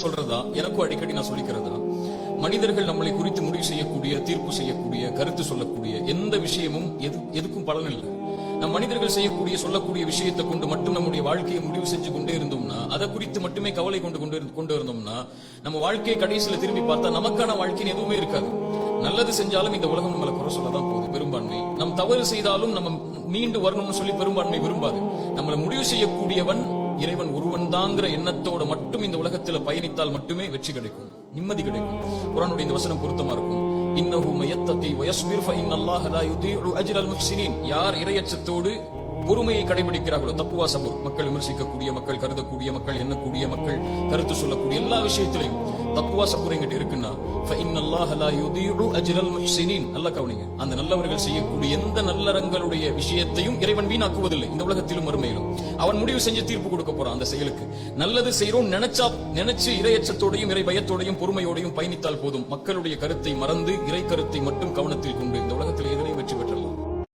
சொல்றதா எனக்கும் அடிக்கடி நான் சொல்லிக்கிறதா, மனிதர்கள் நம்மளை குறித்து முடிவு செய்யக்கூடிய, தீர்ப்பு செய்யக்கூடிய, கருத்து சொல்லக்கூடிய எந்த விஷயமும் எதுக்கும் பலன் இல்லை. நம் மனிதர்கள் செய்யக்கூடிய, சொல்லக்கூடிய விஷயத்தை கொண்டு மட்டும் நம்முடைய வாழ்க்கையை முடிவு செஞ்சு கொண்டே இருந்தோம்னா, அதை குறித்து மட்டுமே கவலை கொண்டு இருந்தோம்னா, நம்ம வாழ்க்கையை கடைசியில திரும்பி பார்த்தா நமக்கான வாழ்க்கைன்னு எதுவுமே இருக்காது. நல்லது செஞ்சாலும் இந்த உலகம் நம்மளை குறை சொல்லதான் போகுது பெரும்பான்மை. நம் தவறு செய்தாலும் நம்ம மீண்டு வரணும்னு சொல்லி பெரும்பான்மை விரும்பாது. நம்மளை முடிவு செய்யக்கூடியவன் இறைவன் ஒருவன் தாங்கிற எண்ணத்தோட மட்டும் இந்த உலகத்தில் பயணித்தால் மட்டுமே வெற்றி கிடைக்கும், நிம்மதி கிடைக்கும். குர்ஆனுடைய இந்த வசனம் பொருத்தமா இருக்கும். இன்னஹு மயத்தகி வயஸ்பிர் ஃபஇன்னல்லாஹ லா யுதீஉ அஜ்ரல் முஹ்சினீன். யார் இறையச்சத்தோடு பொறுமையை கடைபிடிக்கிறார்களோ, தக்குவா சபூர், மக்கள் விமர்சிக்கக்கூடிய, மக்கள் கருதக்கூடிய, மக்கள் எண்ணக்கூடிய, மக்கள் கருத்து சொல்லக்கூடிய எல்லா விஷயத்திலையும் தக்குவா சபூர் எங்கிட்ட இருக்குன்னா, ஃபஇன்னல்லாஹ லா யுதீஉ அஜ்ரல் முஹ்சினீன். நல்லா கவனிங்க, அந்த நல்லவர்கள் செய்யக்கூடிய எந்த நல்லறங்களுடைய விஷயத்தையும் இறைவன் வீணாக்குவதில்லை, இந்த உலகத்திலும் மறுமையிலும். அவன் முடிவு செஞ்சு தீர்ப்பு கொடுக்க போறான் அந்த செயலுக்கு. நல்லது செய்யறோம் நினைச்சு இறையச்சத்தோடையும், இறை பயத்தோடையும், பொறுமையோடையும் பயணித்தால் போதும். மக்களுடைய கருத்தை மறந்து இறை கருத்தை மட்டும் கவனத்தில்